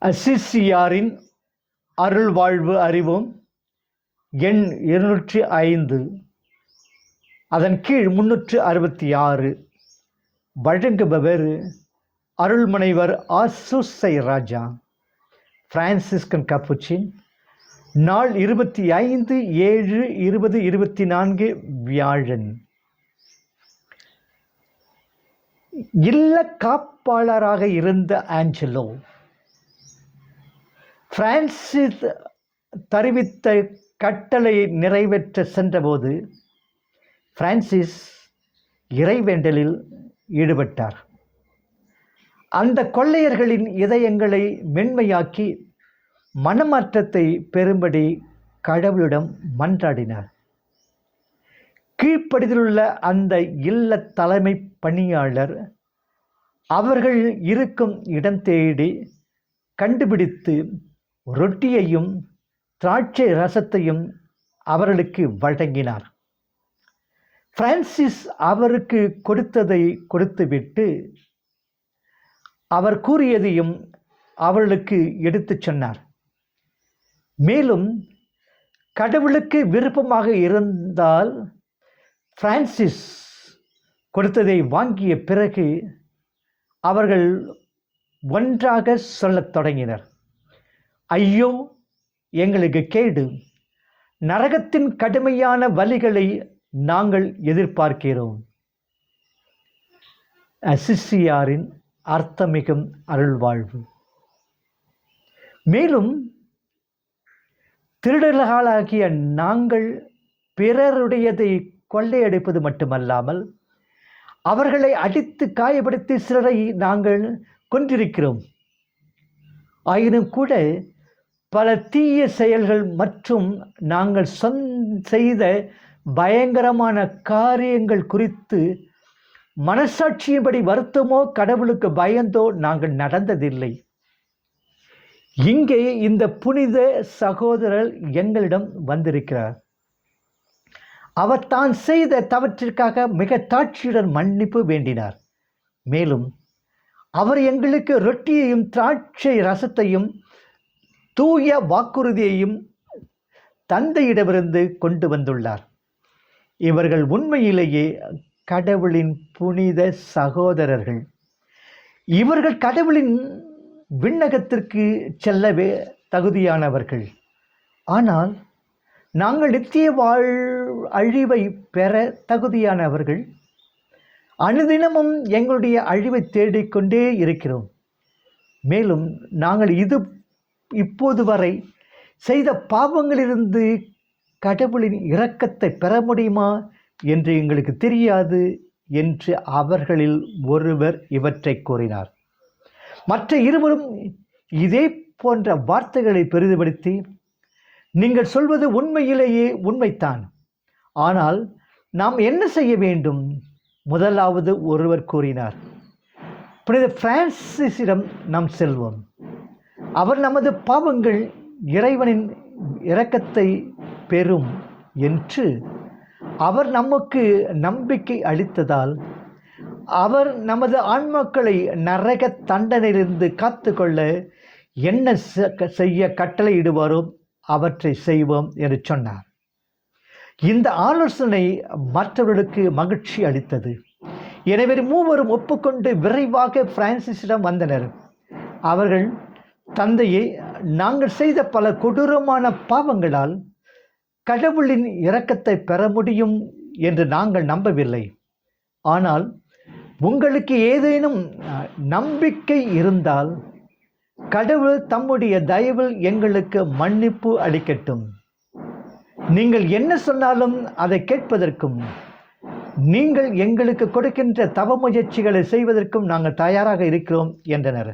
அசிசியாரின் அருள்வாழ்வு அறிவோம் எண் 205, அதன் கீழ் 366. வழங்குபவர் அருள்முனைவர் ஆசுசை ராஜா, பிரான்சிஸ்கன் கப்புச்சின். நாள் 25/7/2024 வியாழன். இல்ல காப்பாளராக இருந்த ஆஞ்சலோ பிரான்சிஸ் தெரிவித்த கட்டளை நிறைவேற்ற சென்றபோது பிரான்சிஸ் இறைவேண்டலில் ஈடுபட்டார். அந்த கொள்ளையர்களின் இதயங்களை மென்மையாக்கி மனமாற்றத்தை பெறும்படி கடவுளிடம் மன்றாடினார். கீழ்ப்படிதலுள்ள அந்த இல்ல தலைமை பணியாளர் அவர்கள் இருக்கும் இடம் தேடி கண்டுபிடித்து ரொட்டியையும் திராட்சை ரசத்தையும் அவர்களுக்கு வழங்கினார். பிரான்சிஸ் அவருக்கு கொடுத்ததை கொடுத்துவிட்டு அவர் கூறியதையும் அவர்களுக்கு எடுத்துச் சொன்னார். மேலும் கடவுளுக்கு விருப்பமாக இருந்தால் பிரான்சிஸ் கொடுத்ததை வாங்கிய பிறகு அவர்கள் ஒன்றாக சொல்லத் தொடங்கினர். ஐயோ, எங்களுக்கு கேடு! நரகத்தின் கடுமையான வலிகளை நாங்கள் எதிர்பார்க்கிறோம். அசிசியாரின் அர்த்தமிகும் அருள்வாழ்வு. மேலும் திருடர்களாகிய நாங்கள் பிறருடையதை கொள்ளையடிப்பது மட்டுமல்லாமல் அவர்களை அடித்து காயப்படுத்தி சிலரை நாங்கள் கொன்றிருக்கிறோம். ஆயினும் கூட பல தீய செயல்கள் மற்றும் நாங்கள் செய்த பயங்கரமான காரியங்கள் குறித்து மனசாட்சியின்படி வருத்தமோ கடவுளுக்கு பயந்தோ நாங்கள் நடந்ததில்லை. இங்கே இந்த புனித சகோதரர் எங்களிடம் வந்திருக்கிறார். அவர் தான் செய்த தவற்றிற்காக மிக தாட்சியுடன் மன்னிப்பு வேண்டினார். மேலும் அவர் எங்களுக்கு ரொட்டியையும் திராட்சை ரசத்தையும் தூய வாக்குறுதியையும் தந்தையிடமிருந்து கொண்டு வந்துள்ளார். இவர்கள் உண்மையிலேயே கடவுளின் புனித சகோதரர்கள். இவர்கள் கடவுளின் விண்ணகத்திற்கு செல்லவே தகுதியானவர்கள். ஆனால் நாங்கள் நித்திய அழிவை பெற தகுதியானவர்கள். அனுதினமும் எங்களுடைய அழிவை தேடிக்கொண்டே இருக்கிறோம். மேலும் நாங்கள் இப்போது வரை செய்த பாவங்களிலிருந்து கடவுளின் இரக்கத்தை பெற முடியுமா என்று எங்களுக்கு தெரியாது என்று அவர்களில் ஒருவர் இவற்றை கூறினார். மற்ற இருவரும் இதே போன்ற வார்த்தைகளை பெரிதுபடுத்தி, நீங்கள் சொல்வது உண்மையிலேயே உண்மைத்தான், ஆனால் நாம் என்ன செய்ய வேண்டும்? முதலாவது ஒருவர் கூறினார், புனித பிரான்சிஸிடம் நாம் செல்வோம். அவர் நமது பாவங்கள் இறைவனின் இரக்கத்தை பெறும் என்று அவர் நமக்கு நம்பிக்கை அளித்ததால் அவர் நமது ஆன்மாக்களை நரக தண்டனையிலிருந்து காத்து கொள்ள என்ன செய்ய கட்டளையிடுவாரோ அவற்றை செய்வோம் என்று சொன்னார். இந்த ஆலோசனை மற்றவர்களுக்கு மகிழ்ச்சி அளித்தது. எனவே மூவரும் ஒப்புக்கொண்டு விரைவாக பிரான்சிஸிடம் வந்தனர். அவர்கள், தந்தையே, நாங்கள் செய்த பல கொடூரமான பாவங்களால் கடவுளின் இரக்கத்தை பெற முடியும் என்று நாங்கள் நம்பவில்லை. ஆனால் உங்களுக்கு ஏதேனும் நம்பிக்கை இருந்தால் கடவுள் தம்முடைய தயவில் எங்களுக்கு மன்னிப்பு அளிக்கட்டும். நீங்கள் என்ன சொன்னாலும் அதை கேட்பதற்கும் நீங்கள் எங்களுக்கு கொடுக்கின்ற தவ முயற்சிகளை செய்வதற்கும் நாங்கள் தயாராக இருக்கிறோம் என்றனர்.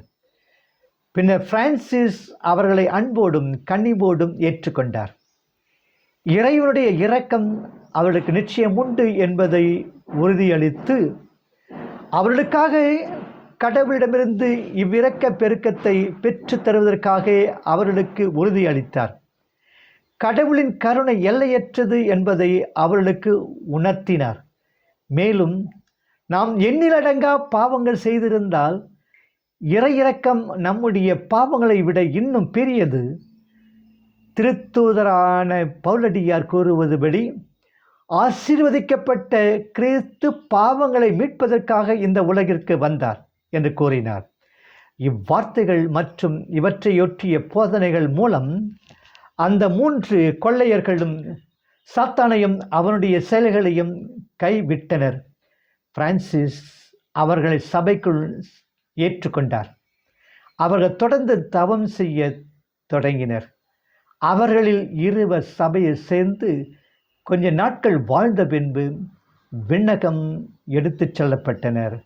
பின்னர் பிரான்சிஸ் அவர்களை அன்போடும் கனிவோடும் ஏற்றுக்கொண்டார். இறைவனுடைய இரக்கம் அவர்களுக்கு நிச்சயம் உண்டு என்பதை உறுதியளித்து அவர்களுக்காக கடவுளிடமிருந்து இவ்விரக்க பெருக்கத்தை பெற்று தருவதற்காக அவர்களுக்கு உறுதியளித்தார். கடவுளின் கருணை எல்லையற்றது என்பதை அவர்களுக்கு உணர்த்தினார். மேலும் நாம் எண்ணிலடங்கா பாவங்கள் செய்திருந்தால் இறையிறக்கம் நம்முடைய பாவங்களை விட இன்னும் பெரியது. திருத்தூதரான பவுலடியார் கூறுவதுபடி, ஆசீர்வதிக்கப்பட்ட கிறிஸ்து பாவங்களை மீட்பதற்காக இந்த உலகிற்கு வந்தார் என்று கூறினார். இவ்வார்த்தைகள் மற்றும் இவற்றையொற்றிய போதனைகள் மூலம் அந்த 3 கொள்ளையர்களும் சாத்தானையும் அவனுடைய செயல்களையும் கைவிட்டனர். பிரான்சிஸ் அவர்களை சபைக்குள் ஏற்றுக்கொண்டார். அவர்கள் தொடர்ந்து தவம் செய்ய தொடங்கினர். அவர்களில் 2 சபையில் சேர்ந்து கொஞ்ச நாட்கள் வாழ்ந்த பின்பு விண்ணகம் எடுத்துச் செல்லப்பட்டனர்.